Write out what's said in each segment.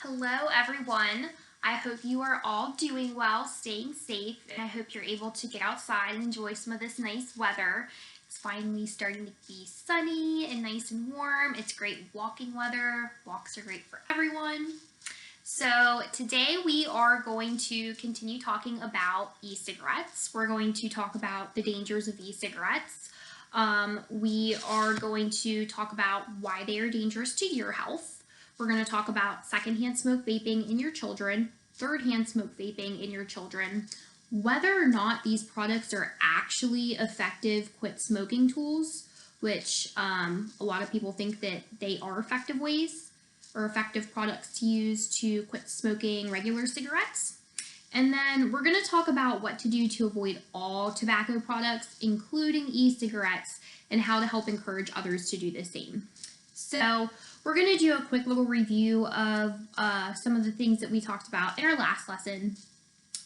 Hello, everyone. I hope you are all doing well, staying safe, and I hope you're able to get outside and enjoy some of this nice weather. It's finally starting to be sunny and nice and warm. It's great walking weather. Walks are great for everyone. So, today we are going to continue talking about e-cigarettes. We're going to talk about the dangers of e-cigarettes. We are going to talk about why they are dangerous to your health. We're going to talk about secondhand smoke vaping in your children, third-hand smoke vaping in your children, whether or not these products are actually effective quit smoking tools, which a lot of people think that they are effective ways or effective products to use to quit smoking regular cigarettes. And then we're going to talk about what to do to avoid all tobacco products, including e-cigarettes, and how to help encourage others to do the same. So we're going to do a quick little review of some of the things that we talked about in our last lesson.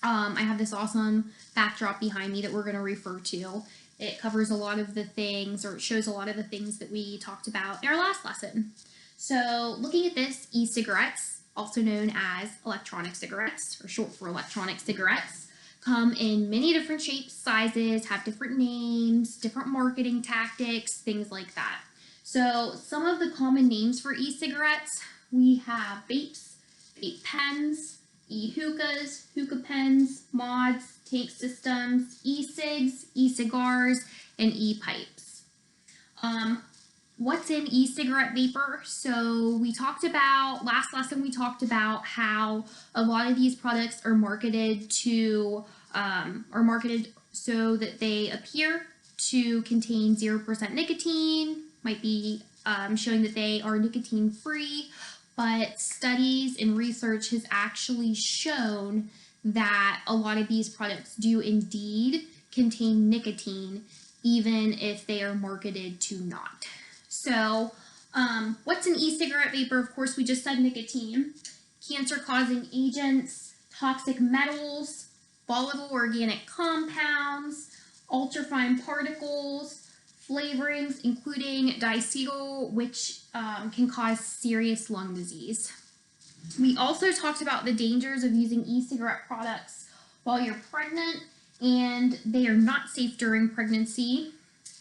I have this awesome backdrop behind me that we're going to refer to. It covers a lot of the things, or it shows a lot of the things that we talked about in our last lesson. So looking at this, e-cigarettes, also known as electronic cigarettes, or short for electronic cigarettes, come in many different shapes, sizes, have different names, different marketing tactics, things like that. So some of the common names for e-cigarettes, we have vapes, vape pens, e-hookahs, hookah pens, mods, tank systems, e-cigs, e-cigars, and e-pipes. What's in e-cigarette vapor? So we talked about, last lesson we talked about how a lot of these products are marketed so that they appear to contain 0% nicotine, might be showing that they are nicotine free, but studies and research has actually shown that a lot of these products do indeed contain nicotine, even if they are marketed to not. So what's an e-cigarette vapor? Of course, we just said nicotine, cancer-causing agents, toxic metals, volatile organic compounds, ultrafine particles, flavorings, including diacetyl, which can cause serious lung disease. We also talked about the dangers of using e-cigarette products while you're pregnant, and they are not safe during pregnancy.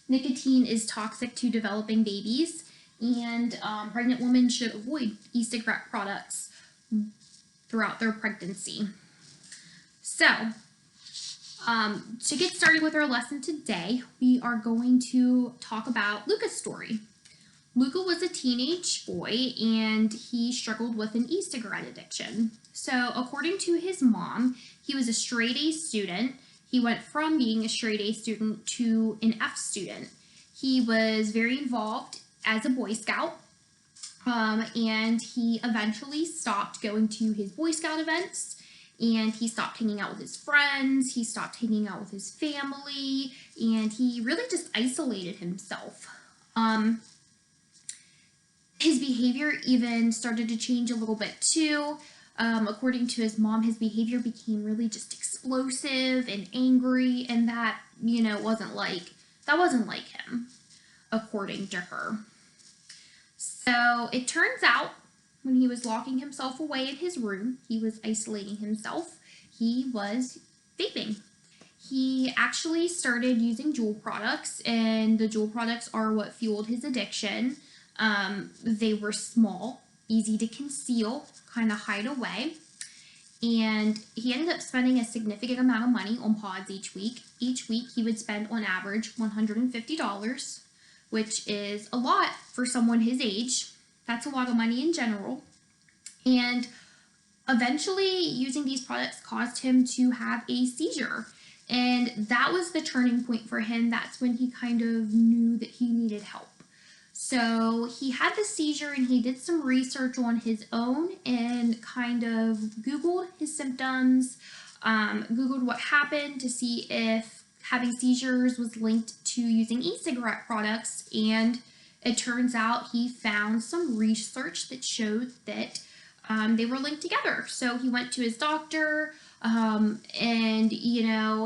Nicotine is toxic to developing babies, and pregnant women should avoid e-cigarette products throughout their pregnancy. So, to get started with our lesson today, we are going to talk about Luca's story. Luca was a teenage boy, and he struggled with an e-cigarette addiction. So, according to his mom, he was a straight-A student. He went from being a straight-A student to an F student. He was very involved as a Boy Scout, and he eventually stopped going to his Boy Scout events, and he stopped hanging out with his friends, he stopped hanging out with his family, and he really just isolated himself. His behavior even started to change a little bit too. According to his mom, his behavior became really just explosive and angry, and that, wasn't like him, according to her. So it turns out when he was locking himself away in his room, he was isolating himself, he was vaping. He actually started using Juul products, and the Juul products are what fueled his addiction. They were small, easy to conceal, kind of hide away, and he ended up spending a significant amount of money on pods each week. Each week he would spend on average $150, which is a lot for someone his age. That's a lot of money in general. And eventually using these products caused him to have a seizure. And that was the turning point for him. That's when he kind of knew that he needed help. So he had the seizure, and he did some research on his own and kind of Googled his symptoms, Googled what happened to see if having seizures was linked to using e-cigarette products, and it turns out he found some research that showed that they were linked together. So he went to his doctor and,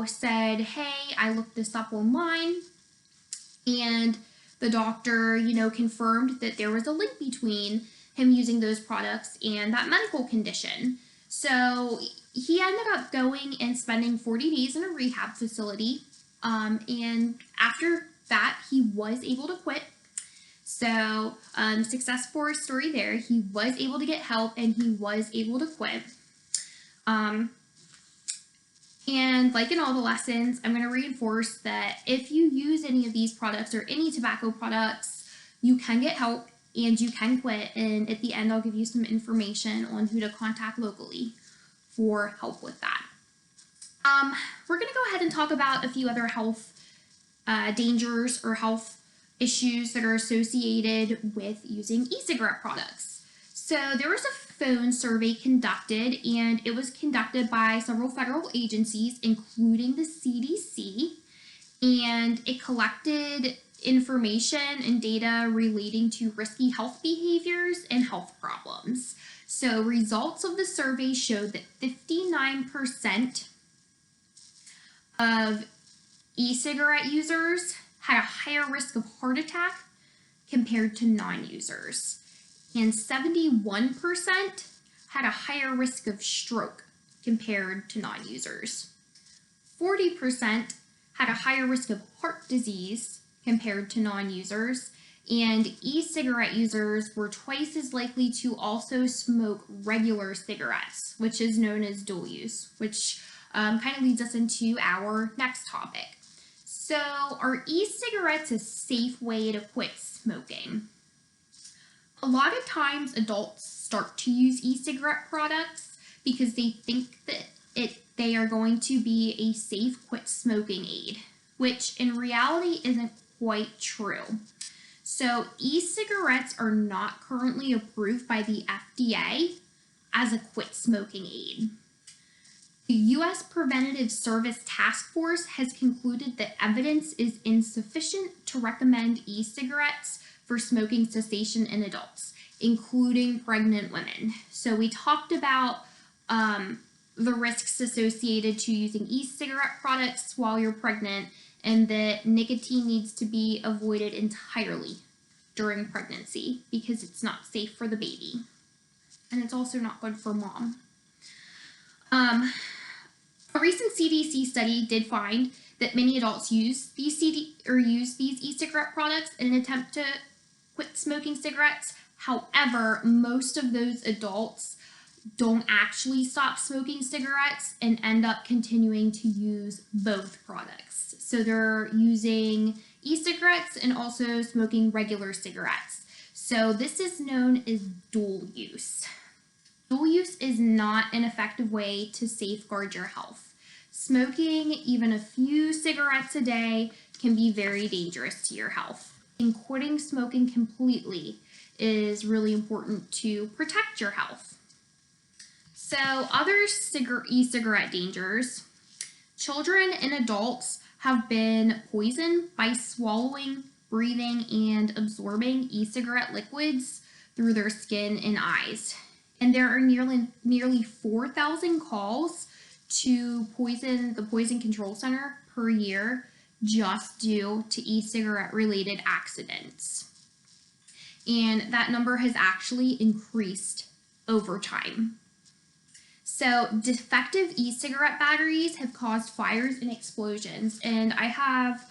said, hey, I looked this up online, and the doctor, confirmed that there was a link between him using those products and that medical condition. So he ended up going and spending 40 days in a rehab facility. And after that, he was able to quit. So success story there. He was able to get help and he was able to quit. And like in all the lessons, I'm going to reinforce that if you use any of these products or any tobacco products, you can get help and you can quit. And at the end, I'll give you some information on who to contact locally for help with that. We're going to go ahead and talk about a few other health dangers or health issues that are associated with using e-cigarette products. So there was a phone survey conducted, and it was conducted by several federal agencies, including the CDC, and it collected information and data relating to risky health behaviors and health problems. So results of the survey showed that 59% of e-cigarette users had a higher risk of heart attack compared to non-users. And 71% had a higher risk of stroke compared to non-users. 40% had a higher risk of heart disease compared to non-users, and e-cigarette users were twice as likely to also smoke regular cigarettes, which is known as dual use, which kind of leads us into our next topic. So, are e-cigarettes a safe way to quit smoking? A lot of times adults start to use e-cigarette products because they think that they are going to be a safe quit smoking aid, which in reality isn't quite true. So e-cigarettes are not currently approved by the FDA as a quit smoking aid. The U.S. Preventative Service Task Force has concluded that evidence is insufficient to recommend e-cigarettes for smoking cessation in adults, including pregnant women. So we talked about the risks associated to using e-cigarette products while you're pregnant, and that nicotine needs to be avoided entirely during pregnancy because it's not safe for the baby. And it's also not good for mom. A recent CDC study did find that many adults use these e-cigarette products in an attempt to quit smoking cigarettes. However, most of those adults don't actually stop smoking cigarettes and end up continuing to use both products. So they're using e-cigarettes and also smoking regular cigarettes. So this is known as dual use. Dual use is not an effective way to safeguard your health. Smoking even a few cigarettes a day can be very dangerous to your health. And quitting smoking completely is really important to protect your health. So other e-cigarette dangers. Children and adults have been poisoned by swallowing, breathing, and absorbing e-cigarette liquids through their skin and eyes. And there are nearly 4,000 calls to the Poison Control Center per year just due to e-cigarette related accidents. And that number has actually increased over time. So defective e-cigarette batteries have caused fires and explosions, and I have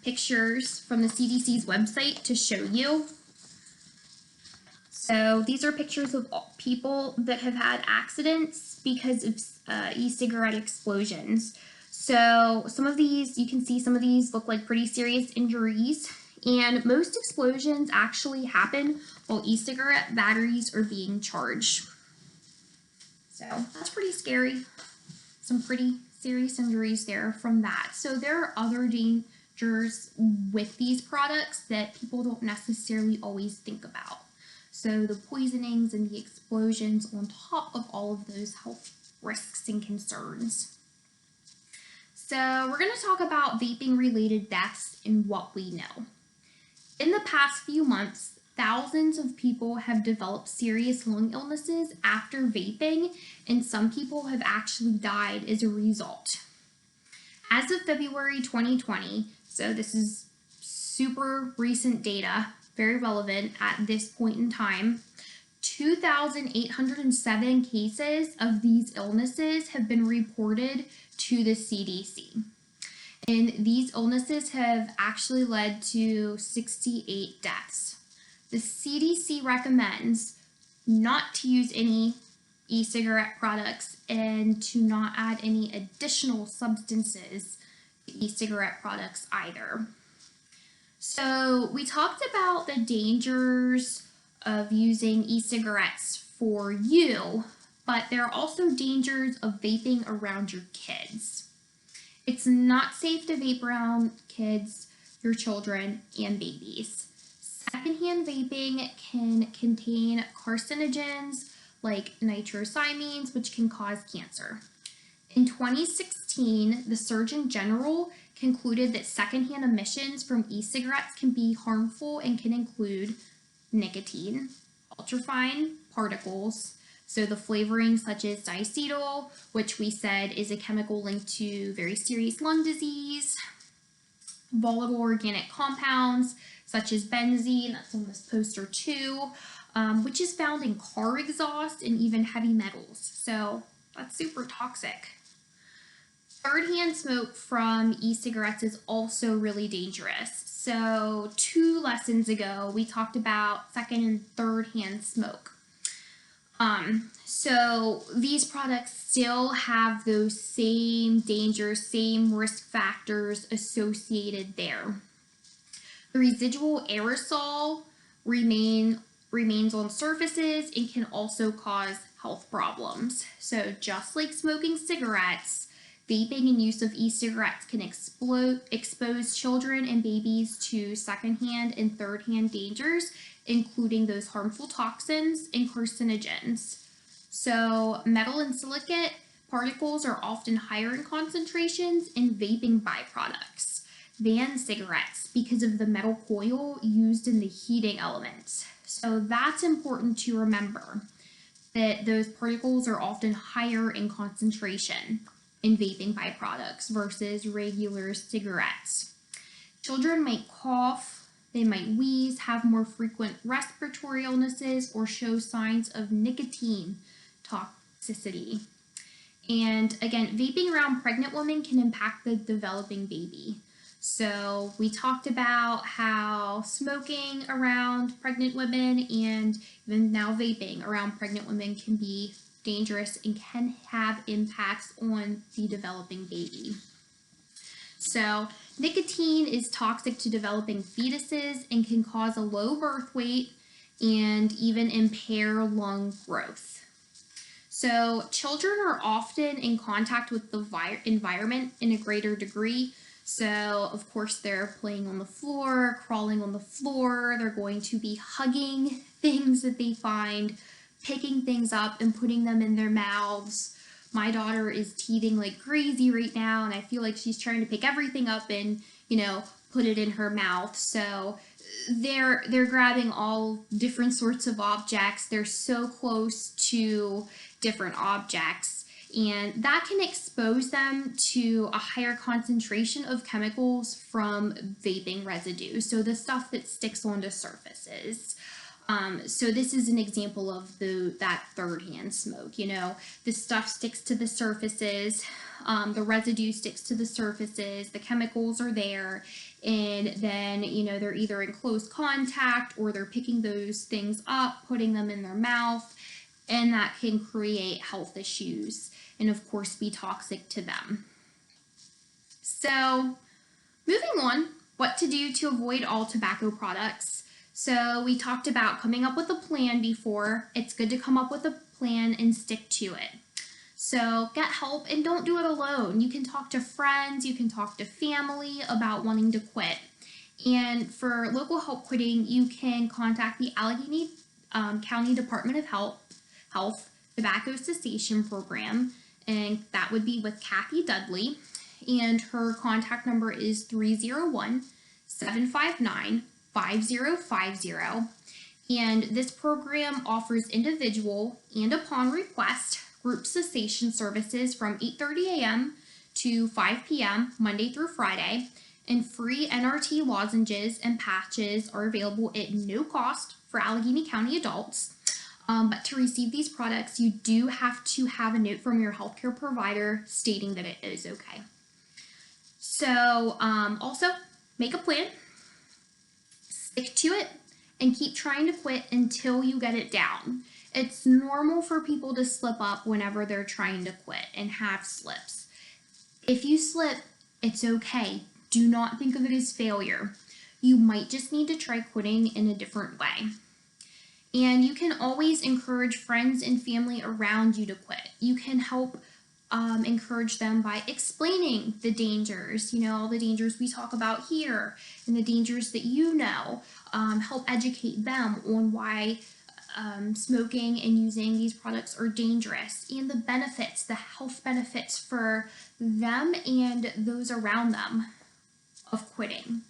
pictures from the CDC's website to show you. So these are pictures of people that have had accidents because of e-cigarette explosions. So some of these, you can see some of these look like pretty serious injuries, and most explosions actually happen while e-cigarette batteries are being charged. So that's pretty scary. Some pretty serious injuries there from that. So there are other dangers with these products that people don't necessarily always think about. So the poisonings and the explosions on top of all of those health risks and concerns. So we're going to talk about vaping related deaths and what we know. In the past few months, thousands of people have developed serious lung illnesses after vaping, and some people have actually died as a result. As of February 2020, so this is super recent data, very relevant at this point in time, 2,807 cases of these illnesses have been reported to the CDC. And these illnesses have actually led to 68 deaths. The CDC recommends not to use any e-cigarette products and to not add any additional substances to e-cigarette products either. So we talked about the dangers of using e-cigarettes for you, but there are also dangers of vaping around your kids. It's not safe to vape around kids, your children, and babies. Secondhand vaping can contain carcinogens like nitrosamines, which can cause cancer. In 2016, the Surgeon General concluded that secondhand emissions from e-cigarettes can be harmful and can include nicotine, ultrafine particles, so the flavorings such as diacetyl, which we said is a chemical linked to very serious lung disease, volatile organic compounds such as benzene, that's on this poster too, which is found in car exhaust and even heavy metals. So that's super toxic. Third-hand smoke from e-cigarettes is also really dangerous. So 2 lessons ago, we talked about second and third-hand smoke. So these products still have those same dangers, same risk factors associated there. The residual aerosol remains on surfaces and can also cause health problems. So just like smoking cigarettes, vaping and use of e-cigarettes can expose children and babies to secondhand and third-hand dangers, including those harmful toxins and carcinogens. So metal and silicate particles are often higher in concentrations in vaping byproducts than cigarettes because of the metal coil used in the heating elements. So that's important to remember, that those particles are often higher in concentration in vaping byproducts versus regular cigarettes. Children might cough, they might wheeze, have more frequent respiratory illnesses, or show signs of nicotine toxicity. And again, vaping around pregnant women can impact the developing baby. So we talked about how smoking around pregnant women and even now vaping around pregnant women can be dangerous and can have impacts on the developing baby. So nicotine is toxic to developing fetuses and can cause a low birth weight and even impair lung growth. So children are often in contact with the environment in a greater degree. So of course they're playing on the floor, crawling on the floor, they're going to be hugging things that they find, picking things up and putting them in their mouths. My daughter is teething like crazy right now, and I feel like she's trying to pick everything up and, put it in her mouth. So they're grabbing all different sorts of objects. They're so close to different objects, and that can expose them to a higher concentration of chemicals from vaping residue. So the stuff that sticks onto surfaces. So this is an example of that third-hand smoke. The stuff sticks to the surfaces, the residue sticks to the surfaces, the chemicals are there, and then, they're either in close contact or they're picking those things up, putting them in their mouth, and that can create health issues and, of course, be toxic to them. So, moving on, what to do to avoid all tobacco products. So we talked about coming up with a plan before. It's good to come up with a plan and stick to it. So get help and don't do it alone. You can talk to friends, you can talk to family about wanting to quit. And for local help quitting, you can contact the Allegheny County Department of Health Tobacco Cessation Program, and that would be with Kathy Dudley. And her contact number is 301-759-5050, and this program offers individual and, upon request, group cessation services from 8:30 a.m. to 5 p.m. Monday through Friday, and free NRT lozenges and patches are available at no cost for Allegheny County adults. But to receive these products, you do have to have a note from your healthcare provider stating that it is okay. So also make a plan, stick to it, and keep trying to quit until you get it down. It's normal for people to slip up whenever they're trying to quit and have slips. If you slip, it's okay. Do not think of it as failure. You might just need to try quitting in a different way. And you can always encourage friends and family around you to quit. You can help encourage them by explaining the dangers, all the dangers we talk about here and the dangers that you know. Help educate them on why smoking and using these products are dangerous and the benefits, the health benefits for them and those around them of quitting.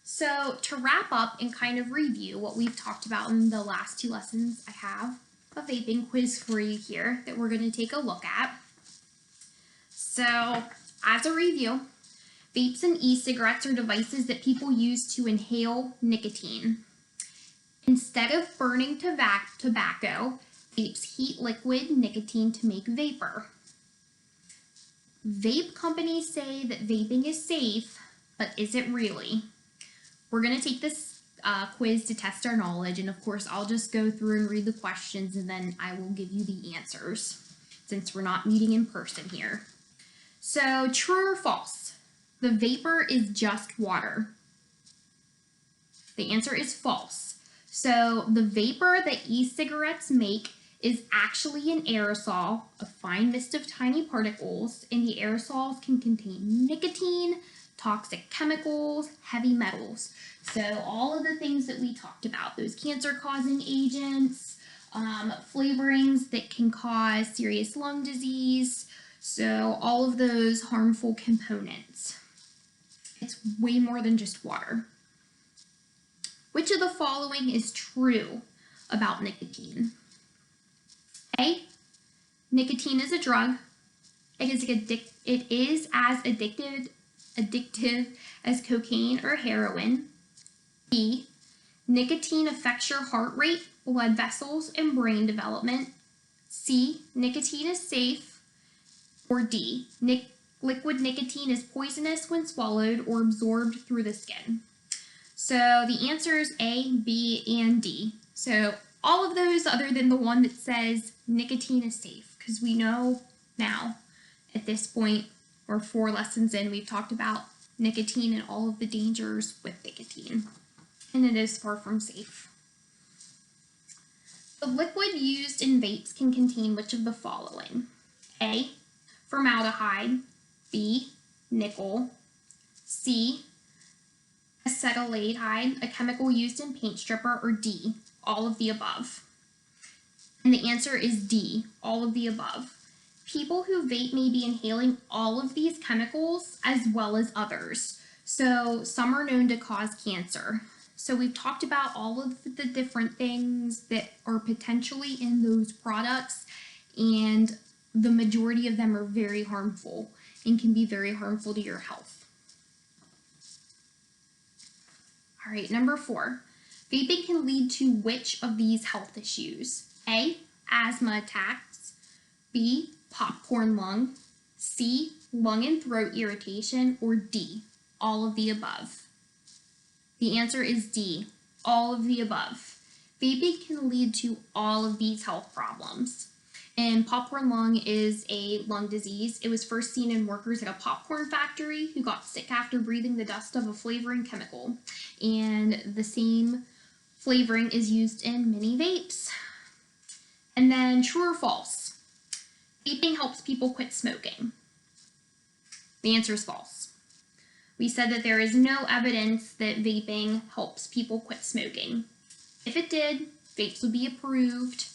So to wrap up and kind of review what we've talked about in the last 2 lessons, I have a vaping quiz for you here that we're going to take a look at. So as a review, vapes and e-cigarettes are devices that people use to inhale nicotine. Instead of burning tobacco, vapes heat liquid nicotine to make vapor. Vape companies say that vaping is safe, but is it really? We're going to take this quiz to test our knowledge, and of course I'll just go through and read the questions and then I will give you the answers since we're not meeting in person here. So true or false? The vapor is just water. The answer is false. So the vapor that e-cigarettes make is actually an aerosol, a fine mist of tiny particles, and the aerosols can contain nicotine, toxic chemicals, heavy metals. So all of the things that we talked about, those cancer-causing agents, flavorings that can cause serious lung disease, so all of those harmful components. It's way more than just water. Which of the following is true about nicotine? A, nicotine is a drug. It is as addictive as cocaine or heroin. B, nicotine affects your heart rate, blood vessels, and brain development. C, nicotine is safe. Or D, liquid nicotine is poisonous when swallowed or absorbed through the skin. So the answers A, B, and D. So all of those other than the one that says nicotine is safe, because we know now at this point, or 4 lessons in, we've talked about nicotine and all of the dangers with nicotine, and it is far from safe. The liquid used in vapes can contain which of the following? A, formaldehyde. B, nickel. C, acetaldehyde, a chemical used in paint stripper. Or D, all of the above. And the answer is D, all of the above. People who vape may be inhaling all of these chemicals as well as others. So some are known to cause cancer. So we've talked about all of the different things that are potentially in those products, and the majority of them are very harmful and can be very harmful to your health. All right, number 4. Vaping can lead to which of these health issues? A, asthma attacks. B, popcorn lung. C, lung and throat irritation. Or D, all of the above. The answer is D, all of the above. Vaping can lead to all of these health problems. And popcorn lung is a lung disease. It was first seen in workers at a popcorn factory who got sick after breathing the dust of a flavoring chemical. And the same flavoring is used in many vapes. And then true or false? Vaping helps people quit smoking. The answer is false. We said that there is no evidence that vaping helps people quit smoking. If it did, vapes would be approved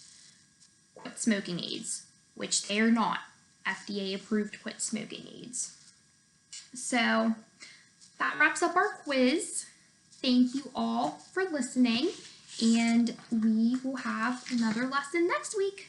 quit smoking aids, which they are not FDA approved quit smoking aids. So that wraps up our quiz. Thank you all for listening, and we will have another lesson next week.